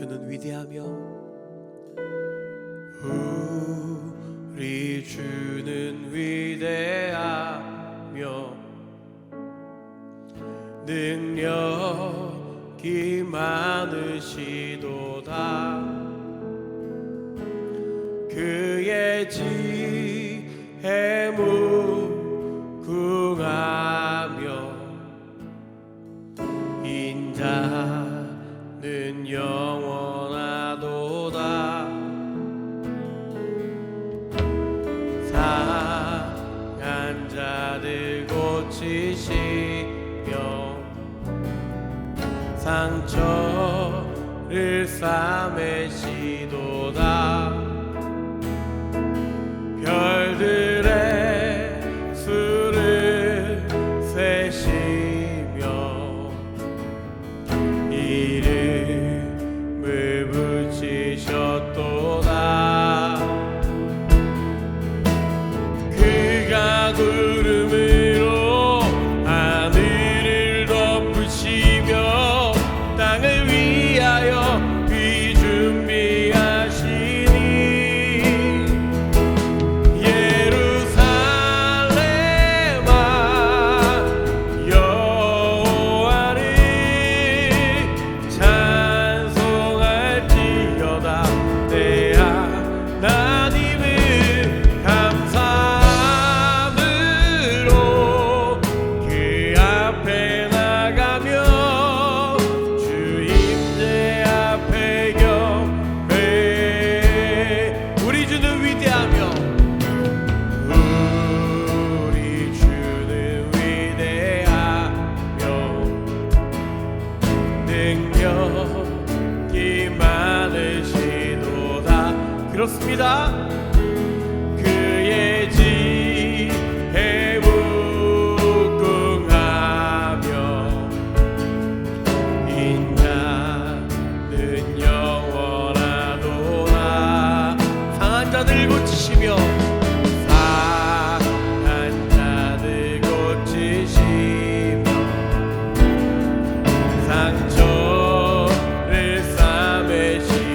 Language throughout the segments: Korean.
주는 위대하며 우리 주는 위대하며 능력이 많으시도다. 그의 지혜 무궁하며 인자는 영원하도다. 상한 자들 고치시며 상처를 싸매시도다. 별들의 수를 세시며 이름을 붙이셨도다. 그가 구름으로 하늘을 덮으시며 땅을 위하여 비 준비하시니 예루살렘아 여호와를 찬송할지어다. 내 하나님을 감사함으로 그 앞에 나가며 주 임재 앞에 경배. 우리 주는 위대하며 우리 주는 위대하며 능력이 많으시도다. 그렇습니다. 그의 지혜 무궁하며 인자는 영원하도다. 상한 자들 고치시며 상한 자들 고치시며 상처를 싸매시도다.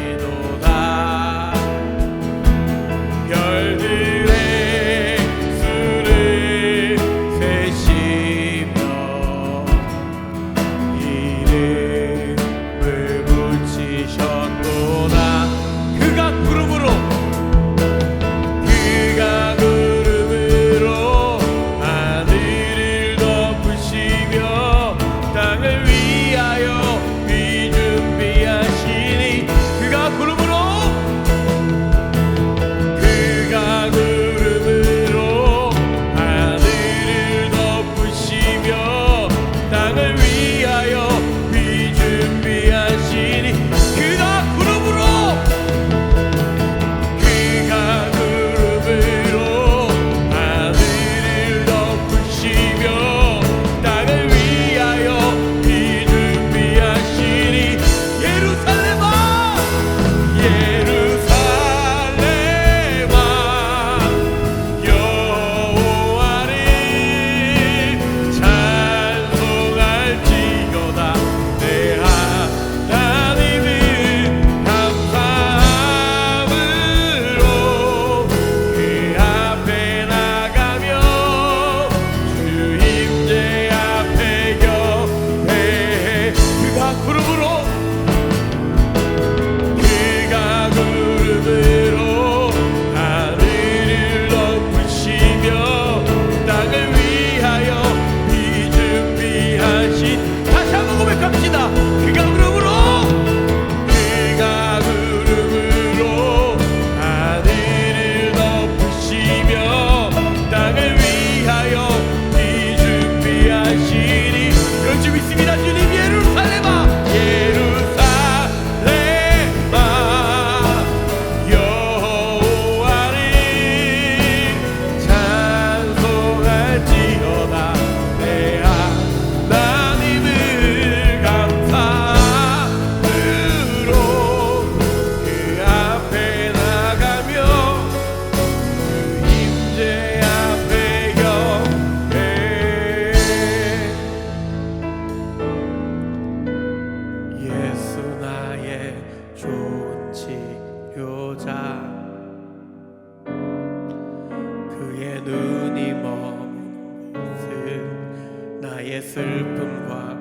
나의 슬픔과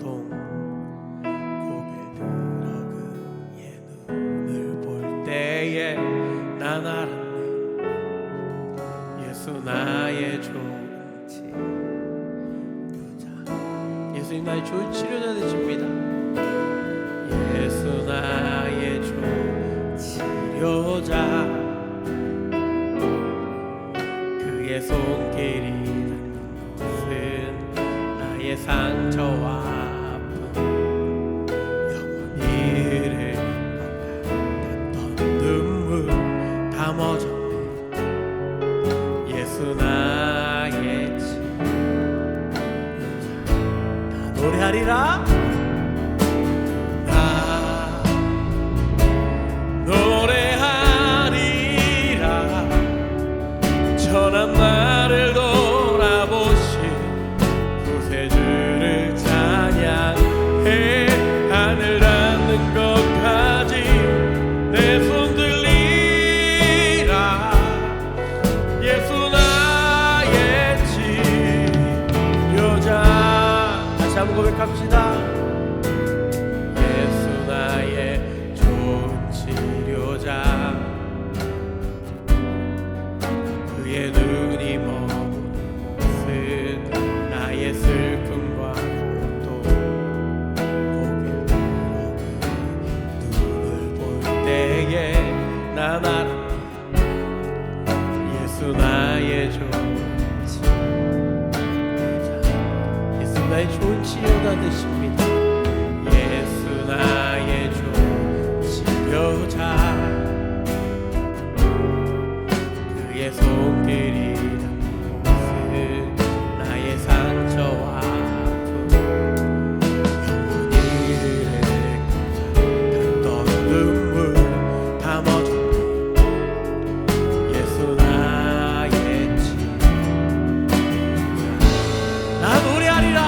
고통 고개 들어 그의 눈을 볼 때에 난 알았네. 예수 나의 좋은 치료자. 예수님 나의 좋은 치료자 되십니다. 예수 나의 좋은 치료자. 그의 손길이 닿는 것은 나의 상처와 아픔 영원히 이를 건강했던 눈물 다 멎었네. 예수 나의 치료자. 나 노래하리라. 천한 나를 돌아보신 구세주를 찬양해. 하늘 닿는 것까지 내 손 들리라. 예수 나의 치료자. 다시 한번 고백합시다. 예수 나의 좋은 치료자. 그의 눈이 머무는 곳은 나의 슬픔과 고통 고개 들어 그 눈을 볼 때에 난 알았네. 예수 나의 좋은 치료자. 예수 나의 좋은 치료가 되십니다. 예수 나의 좋은 치료자. 그의 손길이 닿는 곳은 나의 상처와 아픔 영원히 이를 건강했던 눈물 다 멎었네. 예수 나의 치료자. 나 노래하리라.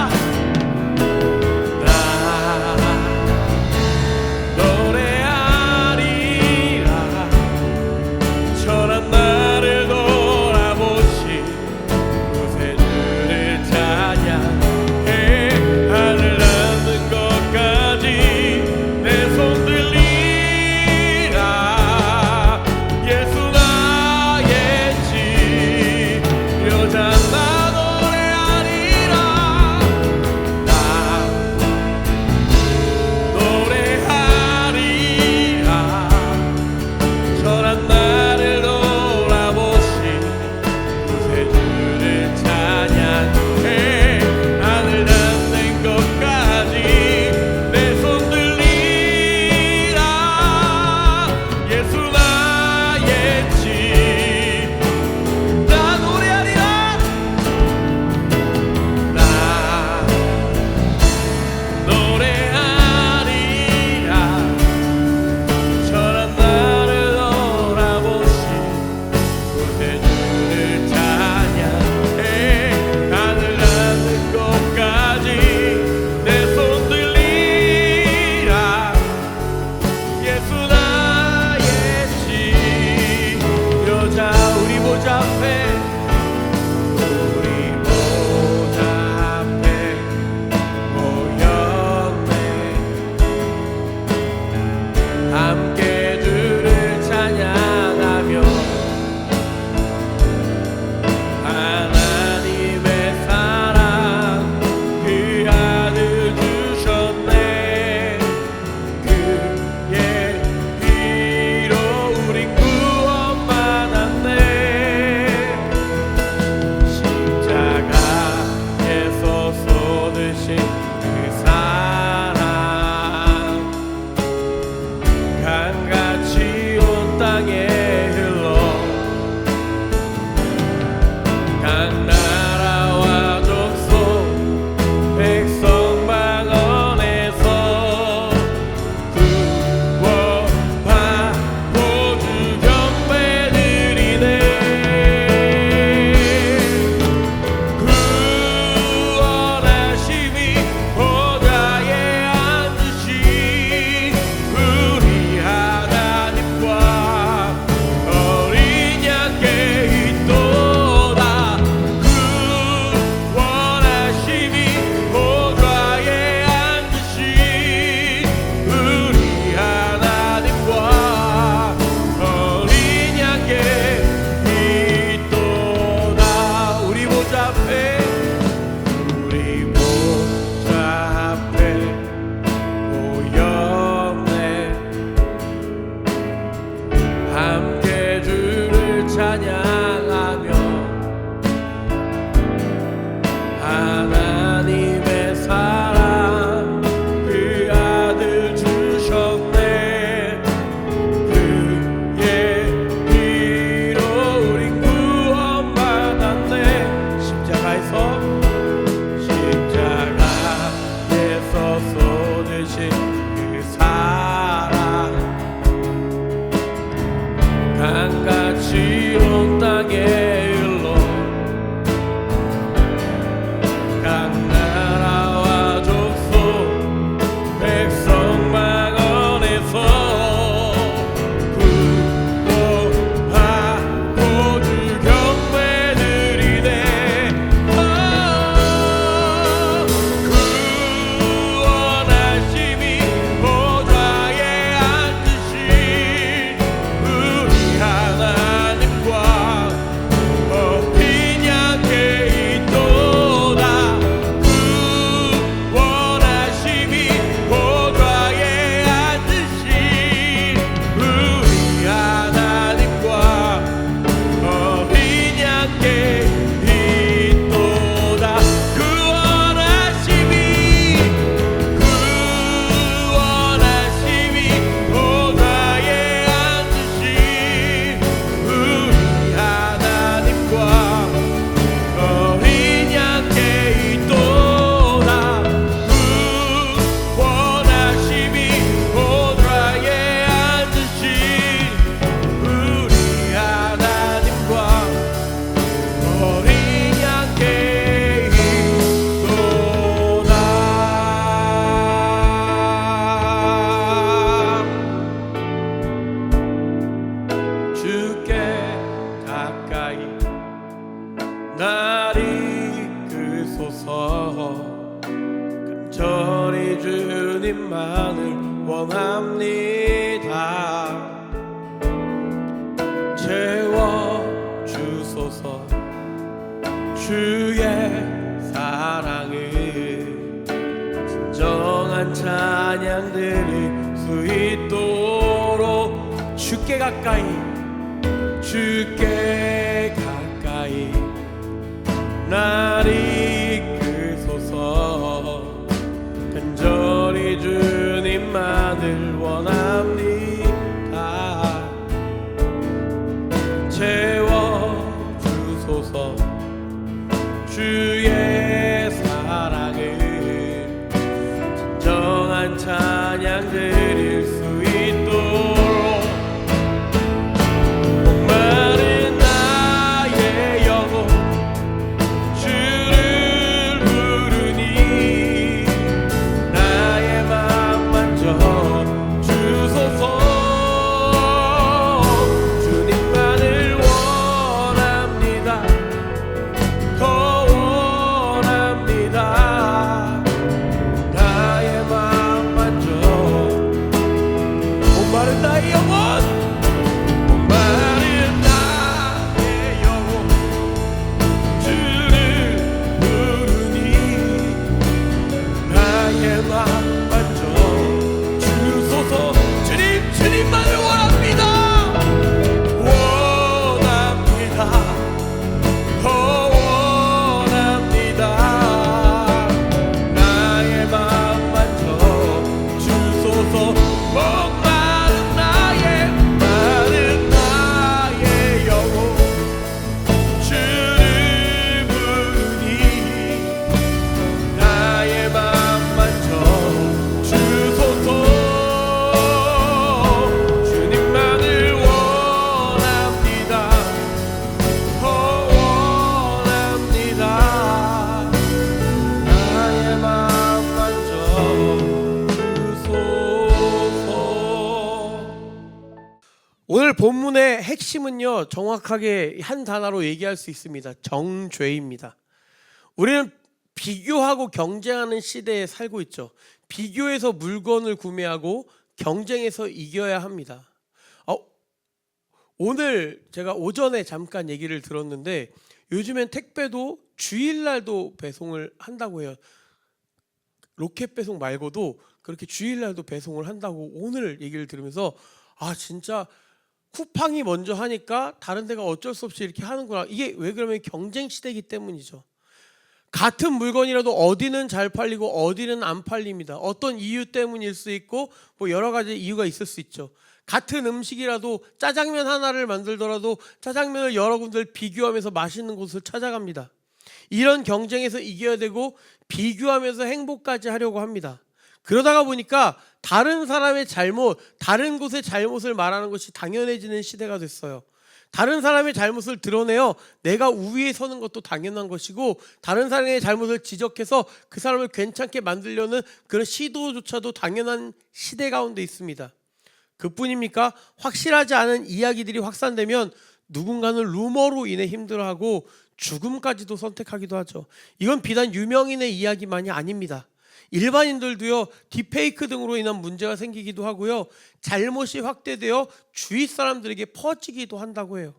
간절히 주님만을 원합니다. 채워주소서 주의 사랑을 진정한 찬양 드릴 수 있도록 주께 가까이 날 이끌소서. 간절히 주님만을 원합니다. 채워주소서 주의 사랑을 진정한 찬양 드릴 수 있도록. 목마른 나의 영혼 주를 부르니 나의 맘 만져 주소서. 주님만을 원합니다. 더 원합니다. 나의 맘 만져. 목마른 나의 영혼 주님만을 원합니다. 원합니다. 더 원합니다. 나의 맘 만져 주소서. 목마른 나의 영혼 주를 부르니 나의 맘 만져 주소서. 오늘 본문의 핵심은요, 정확하게 한 단어로 얘기할 수 있습니다. 정죄입니다. 우리는 비교하고 경쟁하는 시대에 살고 있죠. 비교해서 물건을 구매하고 경쟁해서 이겨야 합니다. 오늘 제가 오전에 잠깐 얘기를 들었는데 요즘엔 택배도 주일날도 배송을 한다고 해요. 로켓 배송 말고도 그렇게 주일날도 배송을 한다고 오늘 얘기를 들으면서 진짜 쿠팡이 먼저 하니까 다른 데가 어쩔 수 없이 이렇게 하는구나. 이게 왜 그러면 경쟁 시대이기 때문이죠. 같은 물건이라도 어디는 잘 팔리고 어디는 안 팔립니다. 어떤 이유 때문일 수 있고 여러 가지 이유가 있을 수 있죠. 같은 음식이라도 짜장면 하나를 만들더라도 짜장면을 여러 군데를 비교하면서 맛있는 곳을 찾아갑니다. 이런 경쟁에서 이겨야 되고 비교하면서 행복까지 하려고 합니다. 그러다가 보니까 다른 사람의 잘못, 다른 곳의 잘못을 말하는 것이 당연해지는 시대가 됐어요. 다른 사람의 잘못을 드러내어 내가 우위에 서는 것도 당연한 것이고 다른 사람의 잘못을 지적해서 그 사람을 괜찮게 만들려는 그런 시도조차도 당연한 시대 가운데 있습니다. 그뿐입니까? 확실하지 않은 이야기들이 확산되면 누군가는 루머로 인해 힘들어하고 죽음까지도 선택하기도 하죠. 이건 비단 유명인의 이야기만이 아닙니다. 일반인들도요, 딥페이크 등으로 인한 문제가 생기기도 하고요, 잘못이 확대되어 주위 사람들에게 퍼지기도 한다고 해요.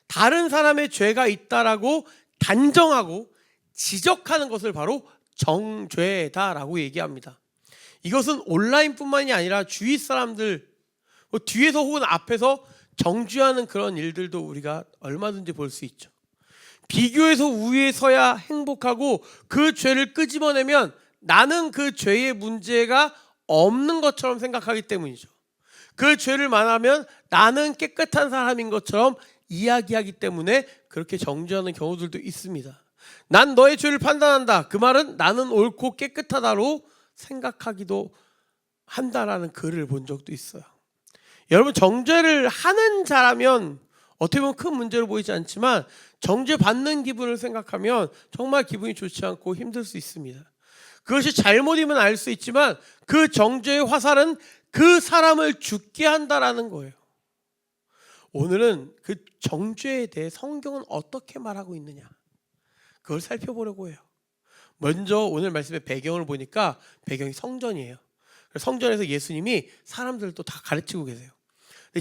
다른 사람의 죄가 있다라고 단정하고 지적하는 것을 바로 정죄다라고 얘기합니다. 이것은 온라인뿐만이 아니라 주위 사람들 뒤에서 혹은 앞에서 정죄하는 그런 일들도 우리가 얼마든지 볼 수 있죠. 비교해서 우위에 서야 행복하고 그 죄를 끄집어내면 나는 그 죄의 문제가 없는 것처럼 생각하기 때문이죠. 그 죄를 말하면 나는 깨끗한 사람인 것처럼 이야기하기 때문에 그렇게 정죄하는 경우들도 있습니다. 난 너의 죄를 판단한다. 그 말은 나는 옳고 깨끗하다로 생각하기도 한다라는 글을 본 적도 있어요. 여러분, 정죄를 하는 자라면 어떻게 보면 큰 문제로 보이지 않지만 정죄받는 기분을 생각하면 정말 기분이 좋지 않고 힘들 수 있습니다. 그것이 잘못이면 알 수 있지만 그 정죄의 화살은 그 사람을 죽게 한다라는 거예요. 오늘은 그 정죄에 대해 성경은 어떻게 말하고 있느냐, 그걸 살펴보려고 해요. 먼저 오늘 말씀의 배경을 보니까 배경이 성전이에요. 성전에서 예수님이 사람들을 또 다 가르치고 계세요.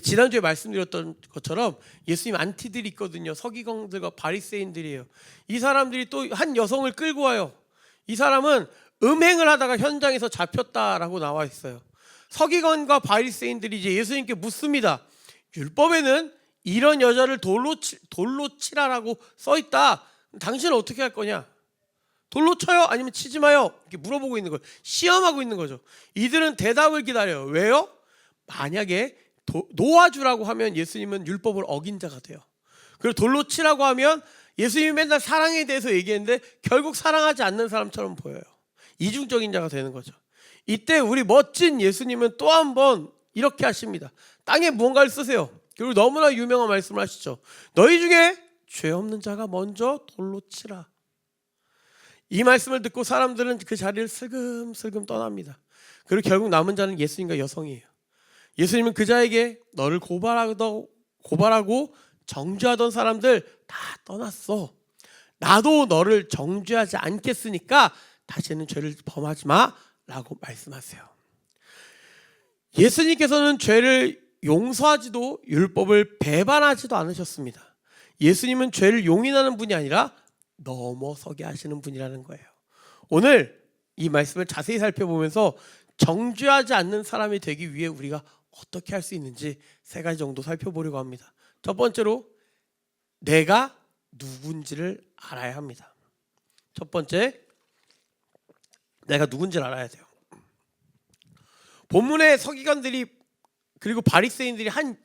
지난주에 말씀드렸던 것처럼 예수님 안티들이 있거든요. 서기관들과 바리새인들이에요. 이 사람들이 또 한 여성을 끌고 와요. 이 사람은 음행을 하다가 현장에서 잡혔다라고 나와 있어요. 서기관과 바리새인들이 이제 예수님께 묻습니다. 율법에는 이런 여자를 돌로 치라라고 써 있다. 당신은 어떻게 할 거냐? 돌로 쳐요? 아니면 치지 마요? 이렇게 물어보고 있는 거예요. 시험하고 있는 거죠. 이들은 대답을 기다려요. 왜요? 만약에 놓아주라고 하면 예수님은 율법을 어긴 자가 돼요. 그리고 돌로 치라고 하면 예수님이 맨날 사랑에 대해서 얘기했는데 결국 사랑하지 않는 사람처럼 보여요. 이중적인 자가 되는 거죠. 이때 우리 멋진 예수님은 또 한 번 이렇게 하십니다. 땅에 무언가를 쓰세요. 그리고 너무나 유명한 말씀을 하시죠. 너희 중에 죄 없는 자가 먼저 돌로 치라. 이 말씀을 듣고 사람들은 그 자리를 슬금슬금 떠납니다. 그리고 결국 남은 자는 예수님과 여성이에요. 예수님은 그 자에게 너를 고발하고 정죄하던 사람들 다 떠났어. 나도 너를 정죄하지 않겠으니까 다시는 죄를 범하지 마 라고 말씀하세요. 예수님께서는 죄를 용서하지도 율법을 배반하지도 않으셨습니다. 예수님은 죄를 용인하는 분이 아니라 넘어서게 하시는 분이라는 거예요. 오늘 이 말씀을 자세히 살펴보면서 정죄하지 않는 사람이 되기 위해 우리가 어떻게 할 수 있는지 3가지 정도 살펴보려고 합니다. 첫 번째로 내가 누군지를 알아야 합니다. 첫 번째, 내가 누군지를 알아야 돼요. 본문의 서기관들이 그리고 바리새인들이 한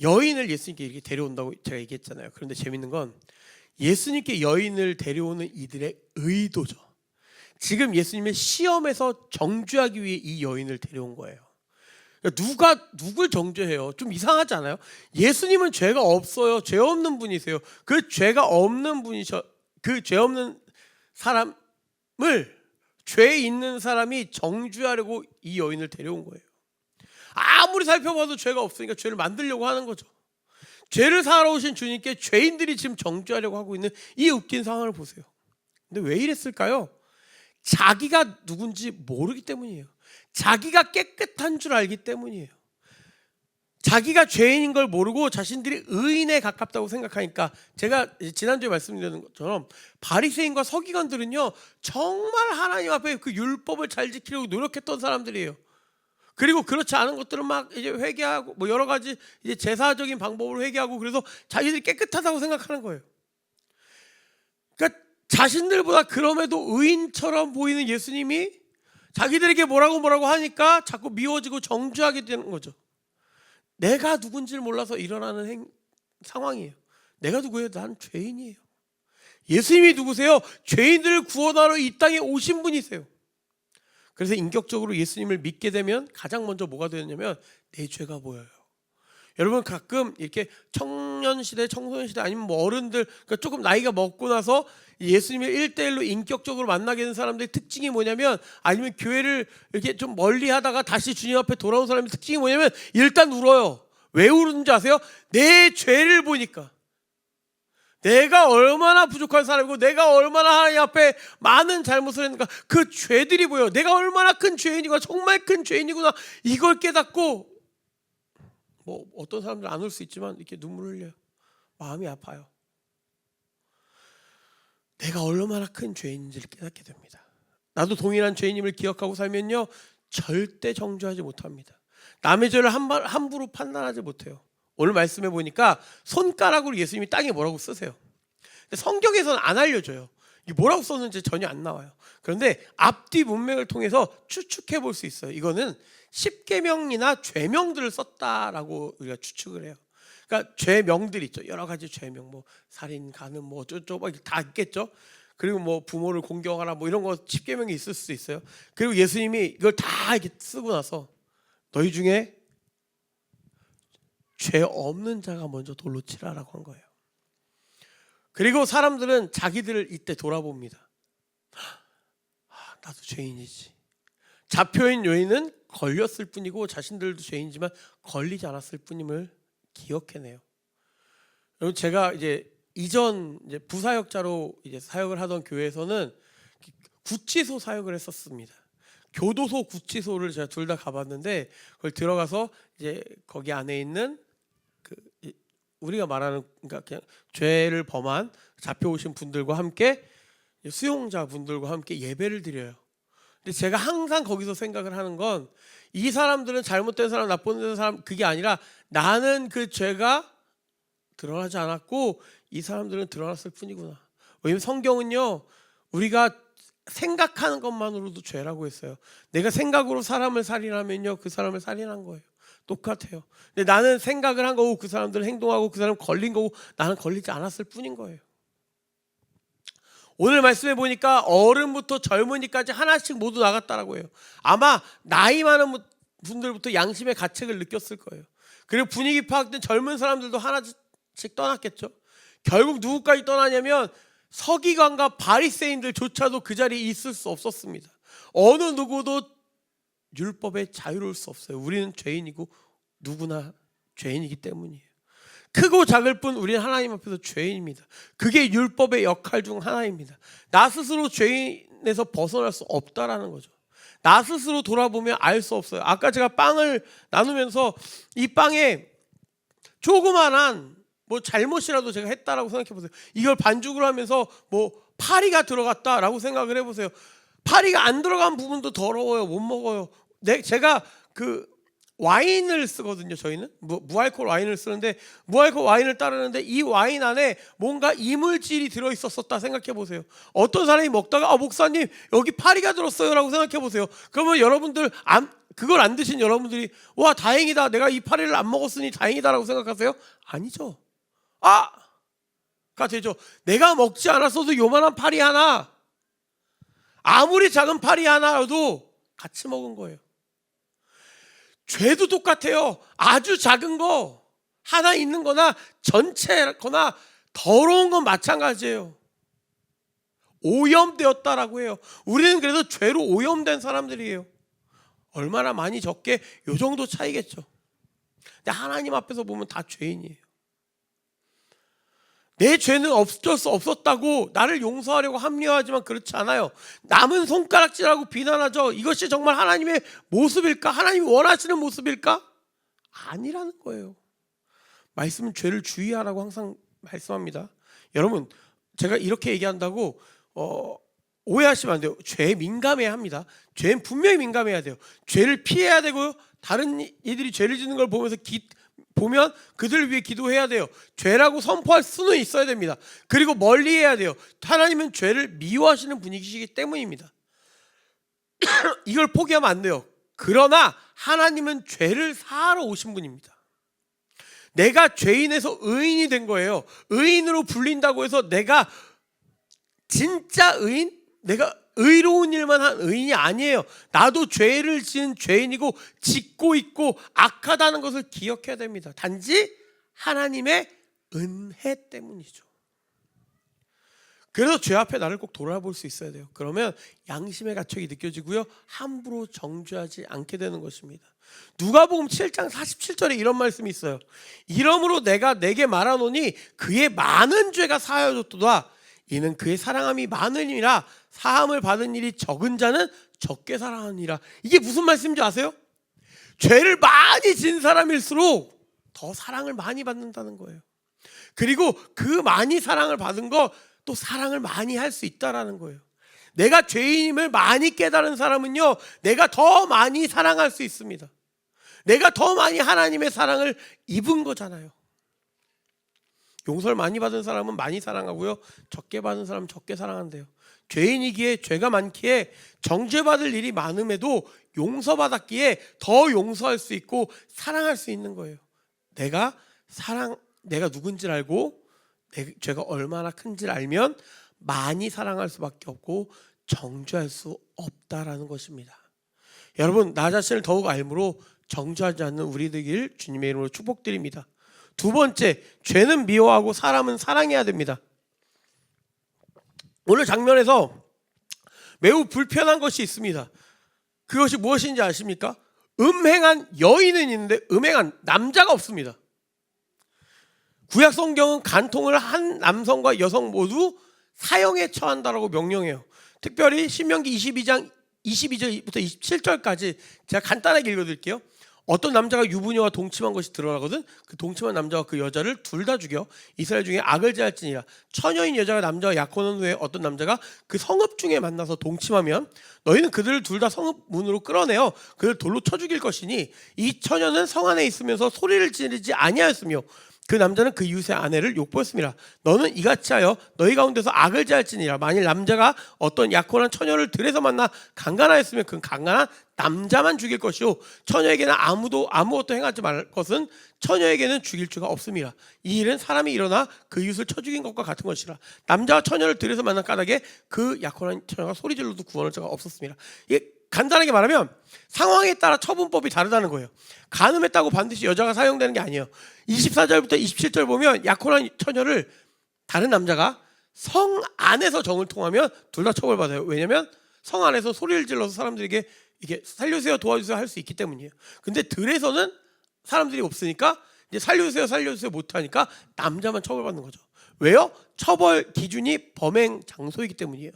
여인을 예수님께 이렇게 데려온다고 제가 얘기했잖아요. 그런데 재밌는 건 예수님께 여인을 데려오는 이들의 의도죠. 지금 예수님의 시험에서 정죄하기 위해 이 여인을 데려온 거예요. 누가 누굴 정죄해요? 좀 이상하지 않아요? 예수님은 죄가 없어요. 죄 없는 분이세요. 그 죄가 없는 분이셔. 그 죄 없는 사람을 죄 있는 사람이 정죄하려고 이 여인을 데려온 거예요. 아무리 살펴봐도 죄가 없으니까 죄를 만들려고 하는 거죠. 죄를 사러 오신 주님께 죄인들이 지금 정죄하려고 하고 있는 이 웃긴 상황을 보세요. 근데 왜 이랬을까요? 자기가 누군지 모르기 때문이에요. 자기가 깨끗한 줄 알기 때문이에요. 자기가 죄인인 걸 모르고 자신들이 의인에 가깝다고 생각하니까, 제가 지난주에 말씀드린 것처럼 바리새인과 서기관들은요 정말 하나님 앞에 그 율법을 잘 지키려고 노력했던 사람들이에요. 그리고 그렇지 않은 것들은 막 이제 회개하고 뭐 여러 가지 이제 제사적인 방법으로 회개하고, 그래서 자기들이 깨끗하다고 생각하는 거예요. 그러니까 자신들보다 그럼에도 의인처럼 보이는 예수님이 자기들에게 뭐라고 하니까 자꾸 미워지고 정죄하게 되는 거죠. 내가 누군지를 몰라서 일어나는 상황이에요. 내가 누구예요? 난 죄인이에요. 예수님이 누구세요? 죄인들을 구원하러 이 땅에 오신 분이세요. 그래서 인격적으로 예수님을 믿게 되면 가장 먼저 뭐가 되냐면 내 죄가 보여요. 여러분 가끔 이렇게 청년 시대, 청소년 시대 아니면 뭐 어른들, 그러니까 조금 나이가 먹고 나서 예수님을 1대1로 인격적으로 만나게 된 사람들의 특징이 뭐냐면, 아니면 교회를 이렇게 좀 멀리 하다가 다시 주님 앞에 돌아온 사람의 특징이 뭐냐면 일단 울어요. 왜 우는지 아세요? 내 죄를 보니까. 내가 얼마나 부족한 사람이고 내가 얼마나 하나님 앞에 많은 잘못을 했는가, 그 죄들이 보여. 내가 얼마나 큰 죄인이구나, 정말 큰 죄인이구나, 이걸 깨닫고 뭐 어떤 사람들은 안 울 수 있지만 이렇게 눈물을 흘려요. 마음이 아파요. 내가 얼마나 큰 죄인인지를 깨닫게 됩니다. 나도 동일한 죄인임을 기억하고 살면요 절대 정죄하지 못합니다. 남의 죄를 함부로 판단하지 못해요. 오늘 말씀해 보니까 손가락으로 예수님이 땅에 뭐라고 쓰세요. 근데 성경에서는 안 알려줘요. 이게 뭐라고 썼는지 전혀 안 나와요. 그런데 앞뒤 문맥을 통해서 추측해 볼 수 있어요. 이거는 십계명이나 죄명들을 썼다라고 우리가 추측을 해요. 그러니까 죄명들 있죠. 여러 가지 죄명, 뭐 살인, 간음, 뭐 어쩌고 다 있겠죠. 그리고 뭐 부모를 공경하라, 뭐 이런 거 십계명이 있을 수도 있어요. 그리고 예수님이 이걸 다 이렇게 쓰고 나서 너희 중에 죄 없는 자가 먼저 돌로 치라라고 한 거예요. 그리고 사람들은 자기들을 이때 돌아봅니다. 나도 죄인이지. 잡혀인 여인은 걸렸을 뿐이고 자신들도 죄인이지만 걸리지 않았을 뿐임을 기억해내요. 여러분 제가 이제 이전 부사역자로 이제 사역을 하던 교회에서는 구치소 사역을 했었습니다. 교도소, 구치소를 제가 둘 다 가봤는데 그걸 들어가서 이제 거기 안에 있는 그 우리가 말하는 그러니까 그냥 죄를 범한 잡혀오신 분들과 함께 수용자 분들과 함께 예배를 드려요. 근데 제가 항상 거기서 생각을 하는 건 이 사람들은 잘못된 사람, 나쁜 사람 그게 아니라 나는 그 죄가 드러나지 않았고 이 사람들은 드러났을 뿐이구나. 왜냐면 성경은요 우리가 생각하는 것만으로도 죄라고 했어요. 내가 생각으로 사람을 살인하면요 그 사람을 살인한 거예요. 똑같아요. 근데 나는 생각을 한 거고 그 사람들은 행동하고 그 사람 걸린 거고 나는 걸리지 않았을 뿐인 거예요. 오늘 말씀해 보니까 어른부터 젊은이까지 하나씩 모두 나갔다라고 해요. 아마 나이 많은 분들부터 양심의 가책을 느꼈을 거예요. 그리고 분위기 파악된 젊은 사람들도 하나씩 떠났겠죠. 결국 누구까지 떠나냐면 서기관과 바리새인들조차도 그 자리에 있을 수 없었습니다. 어느 누구도 율법에 자유로울 수 없어요. 우리는 죄인이고 누구나 죄인이기 때문이에요. 크고 작을 뿐 우리는 하나님 앞에서 죄인입니다. 그게 율법의 역할 중 하나입니다. 나 스스로 죄인에서 벗어날 수 없다라는 거죠. 나 스스로 돌아보면 알 수 없어요. 아까 제가 빵을 나누면서 이 빵에 조그만한 뭐 잘못이라도 제가 했다라고 생각해 보세요. 이걸 반죽을 하면서 뭐 파리가 들어갔다라고 생각을 해보세요. 파리가 안 들어간 부분도 더러워요. 못 먹어요. 제가 그 와인을 쓰거든요. 저희는 무알코올 와인을 쓰는데 무알코올 와인을 따르는데 이 와인 안에 뭔가 이물질이 들어있었다 생각해 보세요. 어떤 사람이 먹다가 목사님 여기 파리가 들었어요 라고 생각해 보세요. 그러면 여러분들 그걸 안 드신 여러분들이 와 다행이다 내가 이 파리를 안 먹었으니 다행이다 라고 생각하세요? 아니죠. 가 되죠. 내가 먹지 않았어도 요만한 파리 하나 아무리 작은 파리 하나라도 같이 먹은 거예요. 죄도 똑같아요. 아주 작은 거 하나 있는 거나 전체거나 더러운 건 마찬가지예요. 오염되었다라고 해요. 우리는 그래서 죄로 오염된 사람들이에요. 얼마나 많이 적게 요 정도 차이겠죠. 근데 하나님 앞에서 보면 다 죄인이에요. 내 죄는 어쩔 수 없었다고 나를 용서하려고 합리화하지만 그렇지 않아요. 남은 손가락질하고 비난하죠. 이것이 정말 하나님의 모습일까? 하나님이 원하시는 모습일까? 아니라는 거예요. 말씀은 죄를 주의하라고 항상 말씀합니다. 여러분 제가 이렇게 얘기한다고 오해하시면 안 돼요. 죄에 민감해야 합니다. 죄는 분명히 민감해야 돼요. 죄를 피해야 되고요. 다른 이들이 죄를 짓는 걸 보면서 보면 그들을 위해 기도해야 돼요. 죄라고 선포할 수는 있어야 됩니다. 그리고 멀리해야 돼요. 하나님은 죄를 미워하시는 분이시기 때문입니다. 이걸 포기하면 안 돼요. 그러나 하나님은 죄를 사하러 오신 분입니다. 내가 죄인에서 의인이 된 거예요. 의인으로 불린다고 해서 내가 진짜 의인? 내가 의로운 일만 한 의인이 아니에요. 나도 죄를 지은 죄인이고 짓고 있고 악하다는 것을 기억해야 됩니다. 단지 하나님의 은혜 때문이죠. 그래서 죄 앞에 나를 꼭 돌아볼 수 있어야 돼요. 그러면 양심의 가책이 느껴지고요. 함부로 정죄하지 않게 되는 것입니다. 누가복음 7장 47절에 이런 말씀이 있어요. 이러므로 내가 내게 말하노니 그의 많은 죄가 사하여졌도다. 이는 그의 사랑함이 많으니라. 사함을 받은 일이 적은 자는 적게 사랑하니라. 이게 무슨 말씀인지 아세요? 죄를 많이 진 사람일수록 더 사랑을 많이 받는다는 거예요. 그리고 그 많이 사랑을 받은 거 또 사랑을 많이 할 수 있다라는 거예요. 내가 죄인임을 많이 깨달은 사람은요, 내가 더 많이 사랑할 수 있습니다. 내가 더 많이 하나님의 사랑을 입은 거잖아요. 용서를 많이 받은 사람은 많이 사랑하고요, 적게 받은 사람은 적게 사랑한대요. 죄인이기에 죄가 많기에 정죄받을 일이 많음에도 용서받았기에 더 용서할 수 있고 사랑할 수 있는 거예요. 내가 누군지를 알고 내 죄가 얼마나 큰지를 알면 많이 사랑할 수밖에 없고 정죄할 수 없다라는 것입니다. 여러분, 나 자신을 더욱 알므로 정죄하지 않는 우리 되길 주님의 이름으로 축복드립니다. 두 번째, 죄는 미워하고 사람은 사랑해야 됩니다. 오늘 장면에서 매우 불편한 것이 있습니다. 그것이 무엇인지 아십니까? 음행한 여인은 있는데 음행한 남자가 없습니다. 구약 성경은 간통을 한 남성과 여성 모두 사형에 처한다라고 명령해요. 특별히 신명기 22장 22절부터 27절까지 제가 간단하게 읽어드릴게요. 어떤 남자가 유부녀와 동침한 것이 드러나거든 그 동침한 남자와 그 여자를 둘 다 죽여 이스라엘 중에 악을 제할지니라. 처녀인 여자가 남자와 약혼한 후에 어떤 남자가 그 성읍 중에 만나서 동침하면 너희는 그들을 둘 다 성읍 문으로 끌어내어 그들 돌로 쳐 죽일 것이니 이 처녀는 성 안에 있으면서 소리를 지르지 아니하였으며 그 남자는 그 이웃의 아내를 욕보였습니다. 너는 이같이 하여 너희 가운데서 악을 제할지니라. 만일 남자가 어떤 약혼한 처녀를 들에서 만나 강간하였으면 그 강간한 남자만 죽일 것이요 처녀에게는 아무것도 행하지 말 것은 처녀에게는 죽일 죄가 없습니다. 이 일은 사람이 일어나 그 이웃을 쳐 죽인 것과 같은 것이라. 남자와 처녀를 들에서 만난 까닭에 그 약혼한 처녀가 소리질러도 구원할 자가 없었습니다. 이게 간단하게 말하면 상황에 따라 처분법이 다르다는 거예요. 간음했다고 반드시 여자가 사용되는 게 아니에요. 24절부터 27절 보면 약혼한 처녀를 다른 남자가 성 안에서 정을 통하면 둘 다 처벌받아요. 왜냐하면 성 안에서 소리를 질러서 사람들에게 이게 살려주세요 도와주세요 할 수 있기 때문이에요. 근데 들에서는 사람들이 없으니까 이제 살려주세요 못하니까 남자만 처벌받는 거죠. 왜요? 처벌 기준이 범행 장소이기 때문이에요.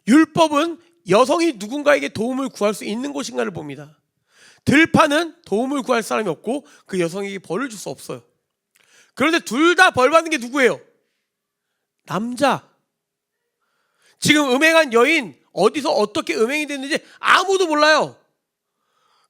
율법은 여성이 누군가에게 도움을 구할 수 있는 곳인가를 봅니다. 들판은 도움을 구할 사람이 없고 그 여성에게 벌을 줄 수 없어요. 그런데 둘 다 벌 받는 게 누구예요? 남자. 지금 음행한 여인 어디서 어떻게 음행이 됐는지 아무도 몰라요.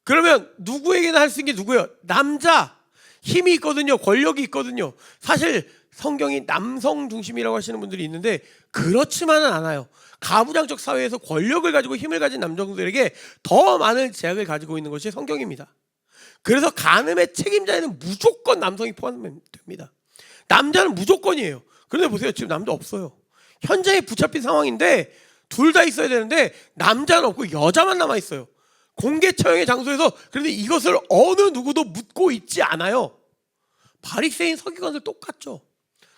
그러면 누구에게나 할 수 있는 게 누구예요? 남자. 힘이 있거든요. 권력이 있거든요. 사실 성경이 남성 중심이라고 하시는 분들이 있는데 그렇지만은 않아요. 가부장적 사회에서 권력을 가지고 힘을 가진 남성들에게 더 많은 제약을 가지고 있는 것이 성경입니다. 그래서 간음의 책임자에는 무조건 남성이 포함됩니다. 남자는 무조건이에요. 그런데 보세요. 지금 남자 없어요. 현장에 붙잡힌 상황인데 둘 다 있어야 되는데 남자는 없고 여자만 남아 있어요. 공개 처형의 장소에서. 그런데 이것을 어느 누구도 묻고 있지 않아요. 바리새인 서기관들 똑같죠.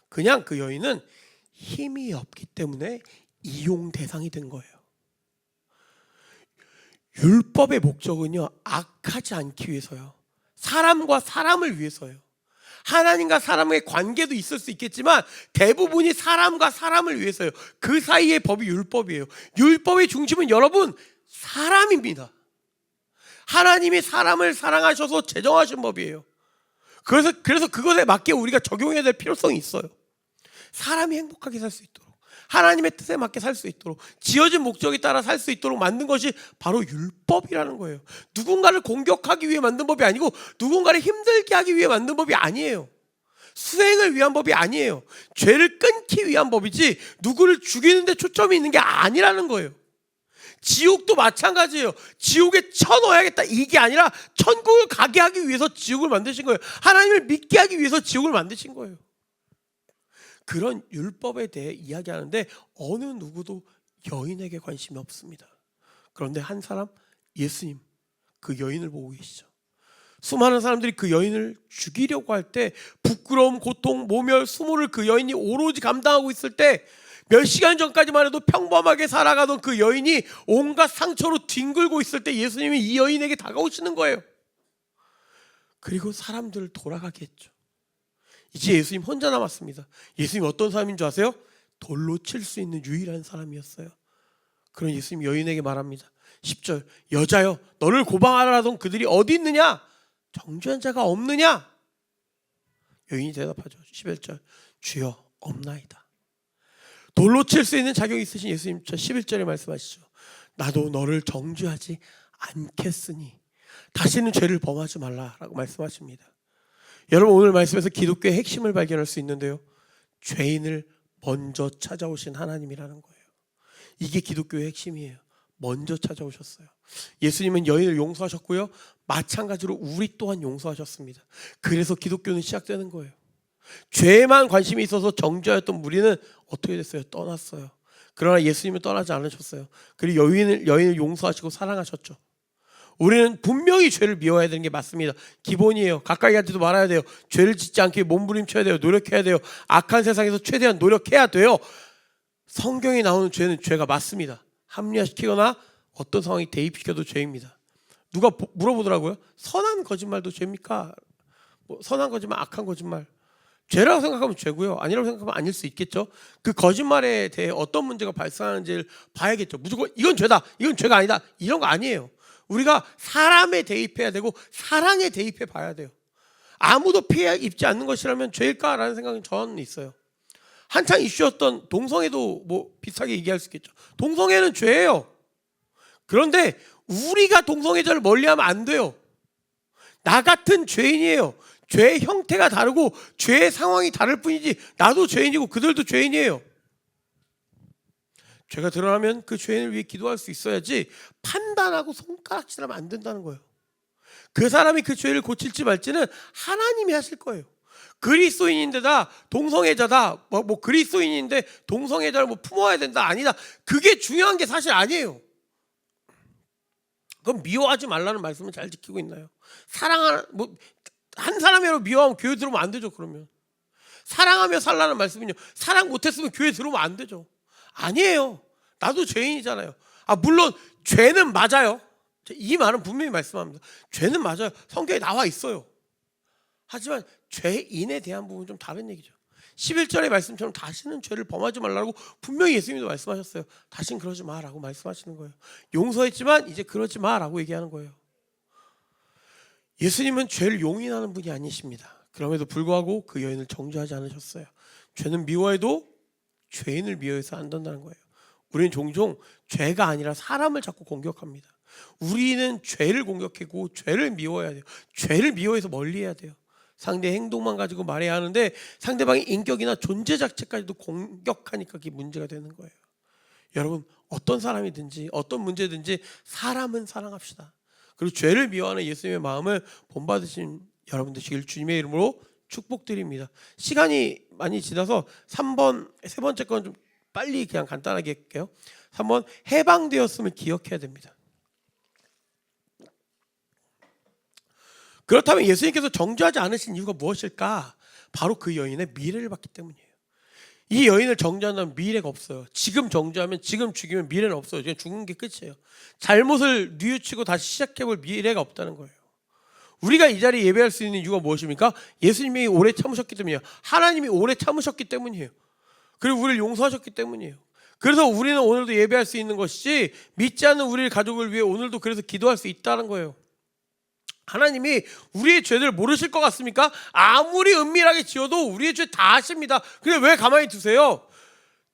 그냥 그 여인은 힘이 없기 때문에 이용 대상이 된 거예요. 율법의 목적은요, 악하지 않기 위해서요. 사람과 사람을 위해서요. 하나님과 사람의 관계도 있을 수 있겠지만 대부분이 사람과 사람을 위해서요. 그 사이의 법이 율법이에요. 율법의 중심은 여러분 사람입니다. 하나님이 사람을 사랑하셔서 제정하신 법이에요. 그래서 그것에 맞게 우리가 적용해야 될 필요성이 있어요. 사람이 행복하게 살 수 있도록, 하나님의 뜻에 맞게 살 수 있도록, 지어진 목적에 따라 살 수 있도록 만든 것이 바로 율법이라는 거예요. 누군가를 공격하기 위해 만든 법이 아니고 누군가를 힘들게 하기 위해 만든 법이 아니에요. 수행을 위한 법이 아니에요. 죄를 끊기 위한 법이지 누구를 죽이는 데 초점이 있는 게 아니라는 거예요. 지옥도 마찬가지예요. 지옥에 쳐넣어야겠다 이게 아니라 천국을 가게 하기 위해서 지옥을 만드신 거예요. 하나님을 믿게 하기 위해서 지옥을 만드신 거예요. 그런 율법에 대해 이야기하는데 어느 누구도 여인에게 관심이 없습니다. 그런데 한 사람, 예수님, 그 여인을 보고 계시죠. 수많은 사람들이 그 여인을 죽이려고 할 때 부끄러움, 고통, 모멸, 수모를 그 여인이 오로지 감당하고 있을 때 몇 시간 전까지만 해도 평범하게 살아가던 그 여인이 온갖 상처로 뒹굴고 있을 때 예수님이 이 여인에게 다가오시는 거예요. 그리고 사람들을 돌아가게 했죠. 이제 예수님 혼자 남았습니다. 예수님 어떤 사람인 줄 아세요? 돌로 칠 수 있는 유일한 사람이었어요. 그런 예수님 여인에게 말합니다. 10절, 여자여 너를 고방하라 하던 그들이 어디 있느냐? 정죄한 자가 없느냐? 여인이 대답하죠. 11절, 주여 없나이다. 돌로 칠 수 있는 자격이 있으신 예수님 11절에 말씀하시죠. 나도 너를 정죄하지 않겠으니 다시는 죄를 범하지 말라라고 말씀하십니다. 여러분 오늘 말씀에서 기독교의 핵심을 발견할 수 있는데요. 죄인을 먼저 찾아오신 하나님이라는 거예요. 이게 기독교의 핵심이에요. 먼저 찾아오셨어요. 예수님은 여인을 용서하셨고요. 마찬가지로 우리 또한 용서하셨습니다. 그래서 기독교는 시작되는 거예요. 죄에만 관심이 있어서 정죄하였던 무리는 어떻게 됐어요? 떠났어요. 그러나 예수님은 떠나지 않으셨어요. 그리고 여인을 용서하시고 사랑하셨죠. 우리는 분명히 죄를 미워해야 되는 게 맞습니다. 기본이에요. 가까이 가지도 말아야 돼요. 죄를 짓지 않게 몸부림쳐야 돼요. 노력해야 돼요. 악한 세상에서 최대한 노력해야 돼요. 성경에 나오는 죄는 죄가 맞습니다. 합리화시키거나 어떤 상황에 대입시켜도 죄입니다. 누가 물어보더라고요. 선한 거짓말도 죄입니까? 선한 거짓말, 악한 거짓말. 죄라고 생각하면 죄고요, 아니라고 생각하면 아닐 수 있겠죠. 그 거짓말에 대해 어떤 문제가 발생하는지를 봐야겠죠. 무조건 이건 죄다, 이건 죄가 아니다, 이런 거 아니에요. 우리가 사람에 대입해야 되고 사랑에 대입해 봐야 돼요. 아무도 피해 입지 않는 것이라면 죄일까라는 생각은 저는 있어요. 한창 이슈였던 동성애도 뭐 비슷하게 얘기할 수 있겠죠. 동성애는 죄예요. 그런데 우리가 동성애자를 멀리하면 안 돼요. 나 같은 죄인이에요. 죄의 형태가 다르고 죄의 상황이 다를 뿐이지 나도 죄인이고 그들도 죄인이에요. 죄가 드러나면 그 죄인을 위해 기도할 수 있어야지 판단하고 손가락질하면 안 된다는 거예요. 그 사람이 그 죄를 고칠지 말지는 하나님이 하실 거예요. 그리스도인인데다 동성애자다, 뭐 그리스도인인데 동성애자를 뭐 품어야 된다, 아니다, 그게 중요한 게 사실 아니에요. 그럼 미워하지 말라는 말씀을 잘 지키고 있나요? 사랑하는 한 사람이라도 미워하면 교회 들어오면 안 되죠. 그러면 사랑하며 살라는 말씀은요, 사랑 못했으면 교회 들어오면 안 되죠. 아니에요. 나도 죄인이잖아요. 물론 죄는 맞아요. 이 말은 분명히 말씀합니다. 죄는 맞아요. 성경에 나와 있어요. 하지만 죄인에 대한 부분은 좀 다른 얘기죠. 11절의 말씀처럼 다시는 죄를 범하지 말라고 분명히 예수님도 말씀하셨어요. 다시는 그러지 마라고 말씀하시는 거예요. 용서했지만 이제 그러지 마라고 얘기하는 거예요. 예수님은 죄를 용인하는 분이 아니십니다. 그럼에도 불구하고 그 여인을 정죄하지 않으셨어요. 죄는 미워해도 죄인을 미워해서 안 된다는 거예요. 우리는 종종 죄가 아니라 사람을 자꾸 공격합니다. 우리는 죄를 공격하고 죄를 미워해야 돼요. 죄를 미워해서 멀리해야 돼요. 상대의 행동만 가지고 말해야 하는데 상대방의 인격이나 존재 자체까지도 공격하니까 그게 문제가 되는 거예요. 여러분, 어떤 사람이든지 어떤 문제든지 사람은 사랑합시다. 그리고 죄를 미워하는 예수님의 마음을 본받으신 여러분 되시길 주님의 이름으로 축복드립니다. 시간이 많이 지나서 3번, 세 번째 건 좀 빨리 그냥 간단하게 할게요. 3번, 해방되었음을 기억해야 됩니다. 그렇다면 예수님께서 정죄하지 않으신 이유가 무엇일까? 바로 그 여인의 미래를 봤기 때문이에요. 이 여인을 정죄한다면 미래가 없어요. 지금 정죄하면, 지금 죽이면 미래는 없어요. 그냥 죽은 게 끝이에요. 잘못을 뉘우치고 다시 시작해볼 미래가 없다는 거예요. 우리가 이 자리에 예배할 수 있는 이유가 무엇입니까? 예수님이 오래 참으셨기 때문이에요. 하나님이 오래 참으셨기 때문이에요. 그리고 우리를 용서하셨기 때문이에요. 그래서 우리는 오늘도 예배할 수 있는 것이지, 믿지 않는 우리 가족을 위해 오늘도 그래서 기도할 수 있다는 거예요. 하나님이 우리의 죄를 모르실 것 같습니까? 아무리 은밀하게 지어도 우리의 죄 다 아십니다. 근데 왜 가만히 두세요?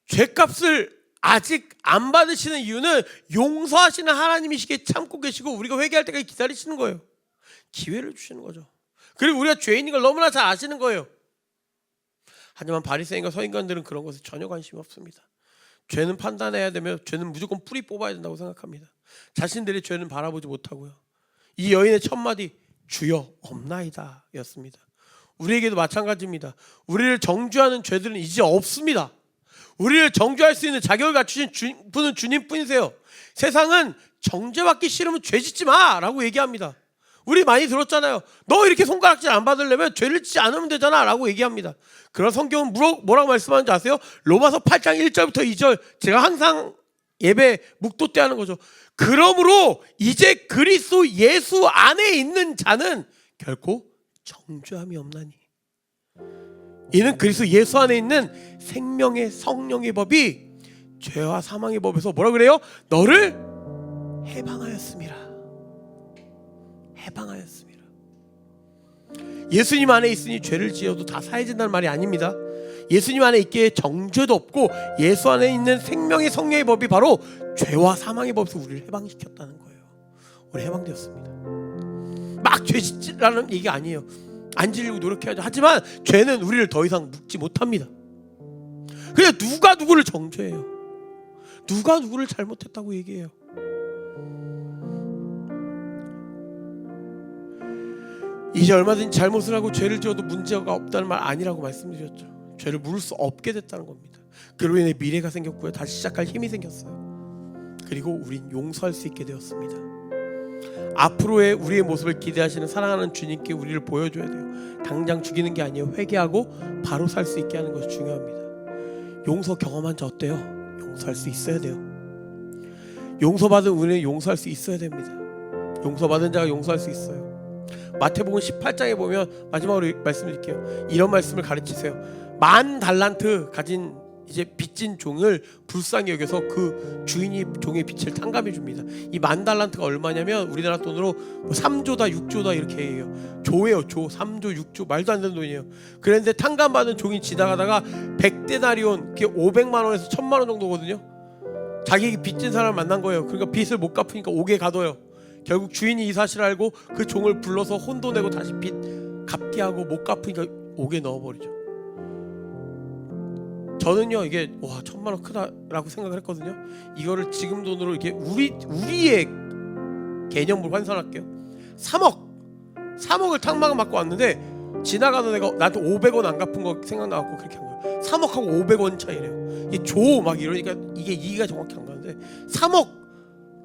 죄값을 아직 안 받으시는 이유는 용서하시는 하나님이시기에 참고 계시고 우리가 회개할 때까지 기다리시는 거예요. 기회를 주시는 거죠. 그리고 우리가 죄인인 걸 너무나 잘 아시는 거예요. 하지만 바리새인과 서인관들은 그런 것에 전혀 관심이 없습니다. 죄는 판단해야 되며 죄는 무조건 뿌리 뽑아야 된다고 생각합니다. 자신들의 죄는 바라보지 못하고요. 이 여인의 첫 마디, 주여 없나이다 였습니다. 우리에게도 마찬가지입니다. 우리를 정죄하는 죄들은 이제 없습니다. 우리를 정죄할 수 있는 자격을 갖추신 분은 주님뿐이세요. 세상은 정죄받기 싫으면 죄 짓지 마라고 얘기합니다. 우리 많이 들었잖아요. 너 이렇게 손가락질 안 받으려면 죄를 짓지 않으면 되잖아 라고 얘기합니다. 그런 성경은 뭐라고 말씀하는지 아세요? 로마서 8장 1절부터 2절, 제가 항상 예배 묵도 때 하는 거죠. 그러므로 이제 그리스도 예수 안에 있는 자는 결코 정죄함이 없나니, 이는 그리스도 예수 안에 있는 생명의 성령의 법이 죄와 사망의 법에서 뭐라 그래요? 너를 해방하였습니다. 해방하였습니다. 예수님 안에 있으니 죄를 지어도 다 사해진다는 말이 아닙니다. 예수님 안에 있기에 정죄도 없고 예수 안에 있는 생명의 성령의 법이 바로 죄와 사망의 법에서 우리를 해방시켰다는 거예요. 우리 해방되었습니다. 막 죄 짓라는 얘기 아니에요. 안 지려고 노력해야죠. 하지만 죄는 우리를 더 이상 묶지 못합니다. 그냥 누가 누구를 정죄해요? 누가 누구를 잘못했다고 얘기해요? 이제 얼마든지 잘못을 하고 죄를 지어도 문제가 없다는 말 아니라고 말씀드렸죠. 죄를 물을 수 없게 됐다는 겁니다. 그로 인해 미래가 생겼고요. 다시 시작할 힘이 생겼어요. 그리고 우린 용서할 수 있게 되었습니다. 앞으로의 우리의 모습을 기대하시는 사랑하는 주님께 우리를 보여줘야 돼요. 당장 죽이는 게 아니에요. 회개하고 바로 살 수 있게 하는 것이 중요합니다. 용서 경험한 자 어때요? 용서할 수 있어야 돼요. 용서받은 우리는 용서할 수 있어야 됩니다. 용서받은 자가 용서할 수 있어요. 마태복음 18장에 보면 마지막으로 말씀드릴게요. 이런 말씀을 가르치세요. 10,000달란트 가진 이제 빚진 종을 불쌍히 여겨서 그 주인이 종의 빚을 탕감해 줍니다. 이 10,000달란트가 얼마냐면 우리나라 돈으로 뭐 3조다 6조다 이렇게 해요. 조예요. 조 3조 6조 말도 안 되는 돈이에요. 그런데 탕감받은 종이 지나가다가 100데나리온 그게 500만 원에서 1000만 원 정도거든요. 자기 빚진 사람을 만난 거예요. 그러니까 빚을 못 갚으니까 옥에 가둬요. 결국 주인이 이 사실을 알고 그 종을 불러서 혼도 내고 다시 빚 갚게 하고 못 갚으니까 옥에 넣어버리죠. 저는요 이게 와 1000만 원 크다라고 생각을 했거든요. 이거를 지금 돈으로 이렇게 우리의 개념으로 환산할게요. 3억을 탕감을 받고 왔는데 지나가는 애가 나한테 500원 안 갚은 거 생각나갖고 그렇게 한 거예요. 3억하고 500원 차이래요. 이게 조 막 이러니까 이게 이해가 정확히 안 가는데 3억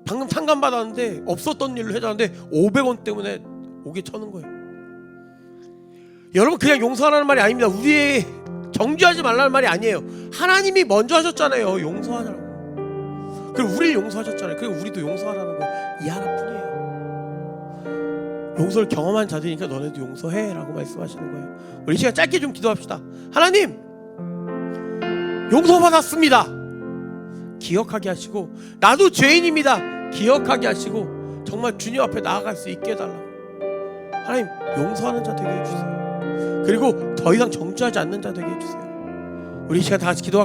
방금 탕감 받았는데 없었던 일로 해줬는데 500원 때문에 옥에 쳐는 거예요. 여러분 그냥 용서하라는 말이 아닙니다. 우리의 정죄하지 말라는 말이 아니에요. 하나님이 먼저 하셨잖아요. 용서하라고. 그리고 우리를 용서하셨잖아요. 그리고 우리도 용서하라는 거 이 하나뿐이에요. 용서를 경험한 자들이니까 너네도 용서해 라고 말씀하시는 거예요. 우리 시간 짧게 좀 기도합시다. 하나님 용서받았습니다. 기억하게 하시고 나도 죄인입니다. 기억하게 하시고 정말 주님 앞에 나아갈 수 있게 해달라고. 하나님 용서하는 자 되게 해주세요. 그리고 더 이상 정죄하지 않는 자 되게 해주세요. 우리 이 시간 다 같이 기도할까요?